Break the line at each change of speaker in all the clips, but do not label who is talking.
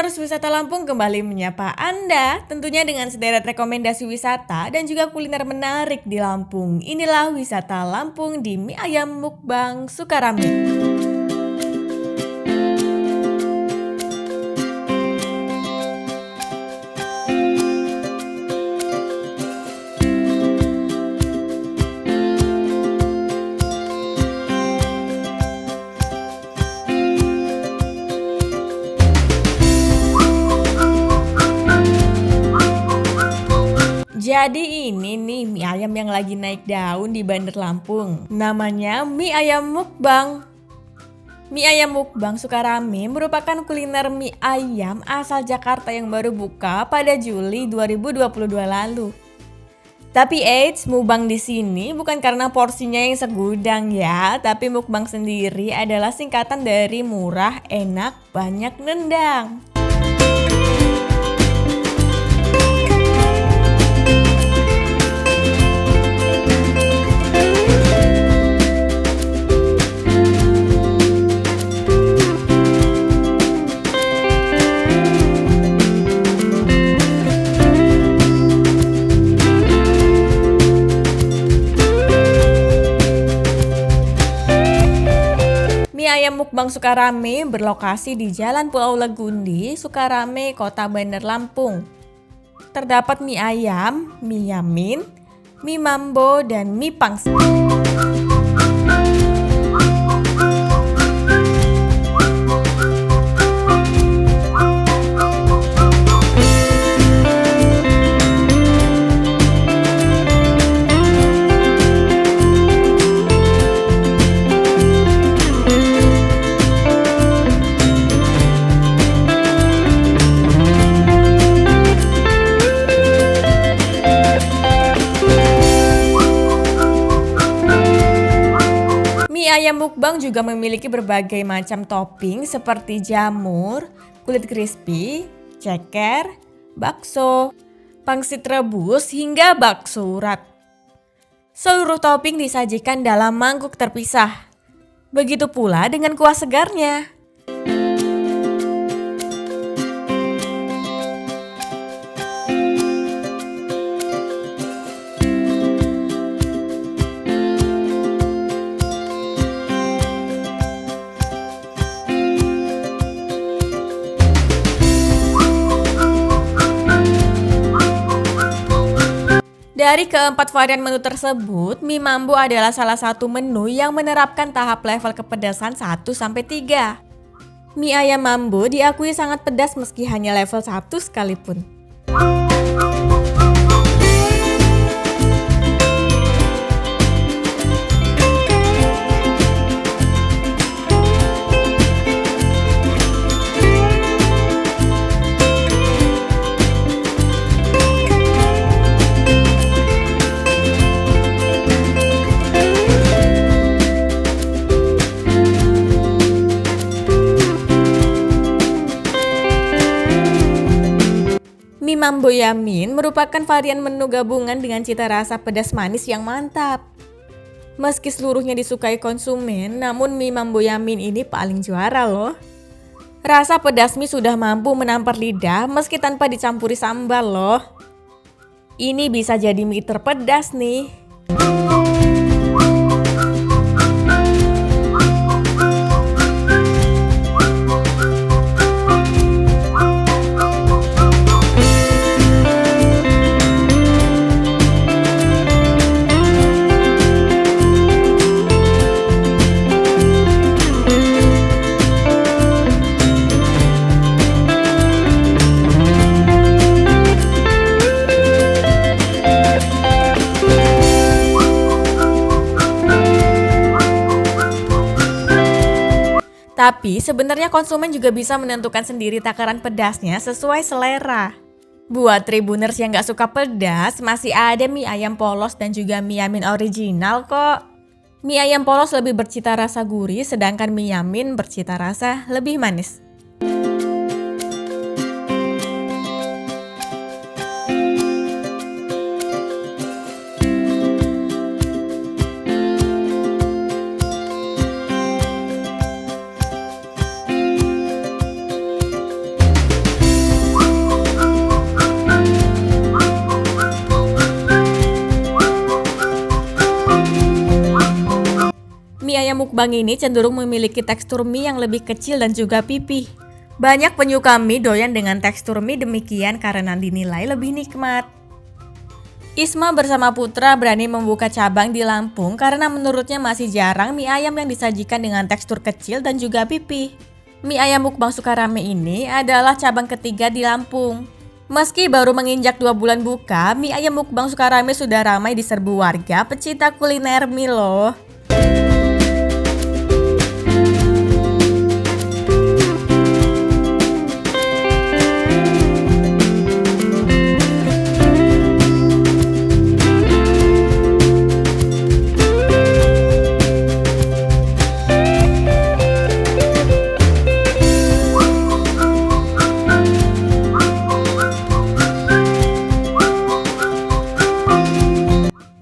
Travelers Wisata Lampung kembali menyapa Anda, tentunya dengan sederet rekomendasi wisata dan juga kuliner menarik di Lampung. Inilah Wisata Lampung di Mie Ayam Mukbang Sukarame. Jadi ini nih mie ayam yang lagi naik daun di Bandar Lampung. Namanya mie ayam mukbang. Mie ayam mukbang Sukarame merupakan kuliner mie ayam asal Jakarta yang baru buka pada Juli 2022 lalu. Tapi eits, mukbang di sini bukan karena porsinya yang segudang ya, tapi mukbang sendiri adalah singkatan dari murah, enak, banyak nendang. Mie ayam mukbang Sukarame berlokasi di Jalan Pulau Legundi, Sukarame, Kota Bandar Lampung. Terdapat mie ayam, mie yamin, mie mambo, dan mie pangsit. Mie ayam mukbang juga memiliki berbagai macam topping seperti jamur, kulit crispy, ceker, bakso, pangsit rebus, hingga bakso urat. Seluruh topping disajikan dalam mangkuk terpisah. Begitu pula dengan kuah segarnya. Dari keempat varian menu tersebut, mie mambo adalah salah satu menu yang menerapkan tahap level kepedasan 1-3. Mie ayam mambo diakui sangat pedas meski hanya level 1 sekalipun. Mie mambo yamin merupakan varian menu gabungan dengan cita rasa pedas manis yang mantap. Meski seluruhnya disukai konsumen, namun mie mambo yamin ini paling juara loh. Rasa pedas mie sudah mampu menampar lidah meski tanpa dicampuri sambal loh. Ini bisa jadi mie terpedas nih. Tapi sebenarnya konsumen juga bisa menentukan sendiri takaran pedasnya sesuai selera. Buat tribuners yang gak suka pedas, masih ada mie ayam polos dan juga mie yamin original kok. Mie ayam polos lebih bercita rasa gurih, sedangkan mie yamin bercita rasa lebih manis. mukbang ini cenderung memiliki tekstur mie yang lebih kecil dan juga pipih. Banyak penyuka mie doyan dengan tekstur mie demikian karena dinilai lebih nikmat. Isma bersama Putra berani membuka cabang di Lampung karena menurutnya masih jarang mie ayam yang disajikan dengan tekstur kecil dan juga pipih. Mie ayam mukbang Sukarame ini adalah cabang ketiga di Lampung. Meski baru menginjak 2 bulan buka, mie ayam mukbang Sukarame sudah ramai diserbu warga pecinta kuliner mie loh.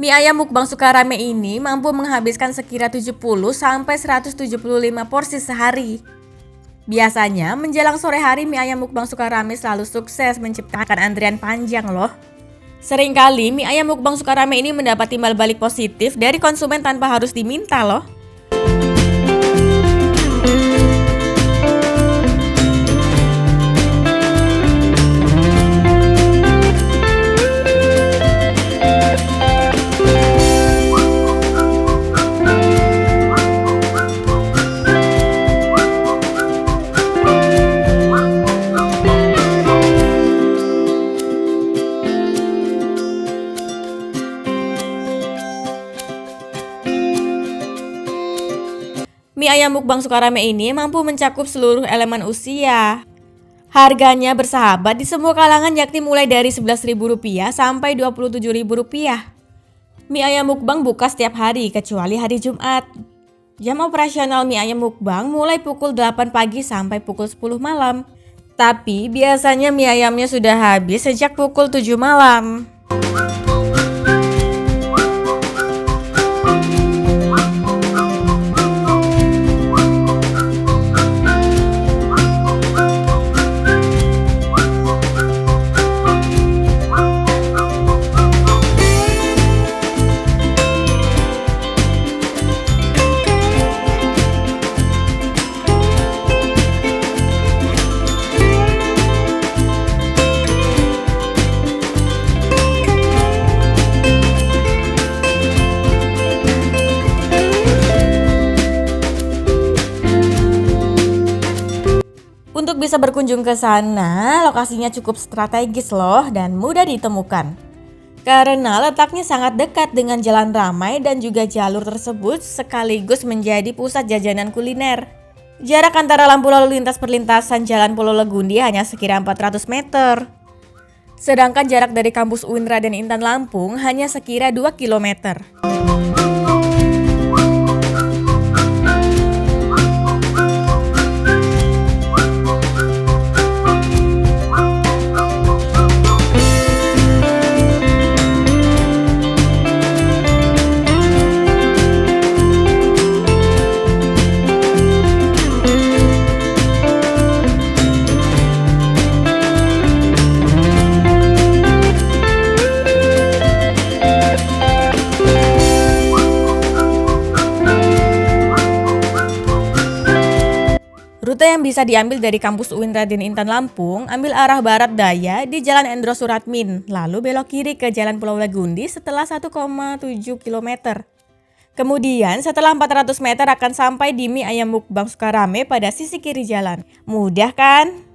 Mie ayam mukbang Sukarame ini mampu menghabiskan sekira 70-175 porsi sehari. Biasanya menjelang sore hari mie ayam mukbang Sukarame selalu sukses menciptakan antrian panjang loh. Seringkali mie ayam mukbang Sukarame ini mendapat timbal balik positif dari konsumen tanpa harus diminta loh. Mie ayam mukbang Sukarame ini mampu mencakup seluruh elemen usia. Harganya bersahabat di semua kalangan yakni mulai dari Rp11.000 sampai Rp27.000. Mie ayam mukbang buka setiap hari kecuali hari Jumat. Jam operasional mie ayam mukbang mulai pukul 8 pagi sampai pukul 10 malam. Tapi biasanya mie ayamnya sudah habis sejak pukul 7 malam. Untuk bisa berkunjung ke sana, lokasinya cukup strategis loh dan mudah ditemukan. Karena letaknya sangat dekat dengan jalan ramai dan juga jalur tersebut sekaligus menjadi pusat jajanan kuliner. Jarak antara lampu lalu lintas perlintasan Jalan Pulau Legundi hanya sekira 400 meter. Sedangkan jarak dari kampus UIN Raden Intan Lampung hanya sekira 2 kilometer. Rute yang bisa diambil dari kampus UIN Raden Intan Lampung, ambil arah barat daya di Jalan Endro Suratmin, lalu belok kiri ke Jalan Pulau Legundi setelah 1,7 km. Kemudian setelah 400 meter akan sampai di mie ayam mukbang Sukarame pada sisi kiri jalan. Mudah kan?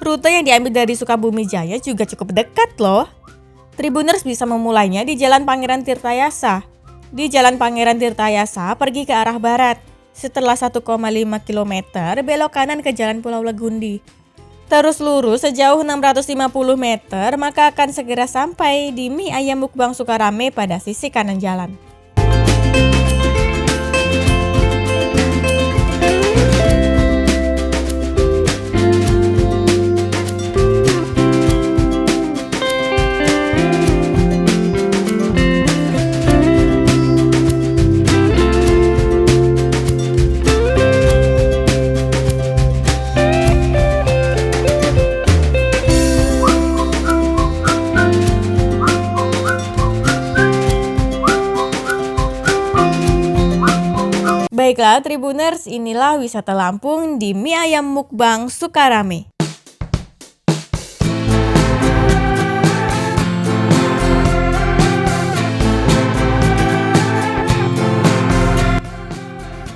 Rute yang diambil dari Sukabumi Jaya juga cukup dekat loh. Tribuners bisa memulainya di Jalan Pangeran Tirtayasa. Di Jalan Pangeran Tirtayasa pergi ke arah barat. Setelah 1,5 km belok kanan ke Jalan Pulau Legundi. Terus lurus sejauh 650 meter maka akan segera sampai di mie ayam mukbang Sukarame pada sisi kanan jalan. Baiklah Tribuners, inilah wisata Lampung di mie ayam mukbang Sukarame.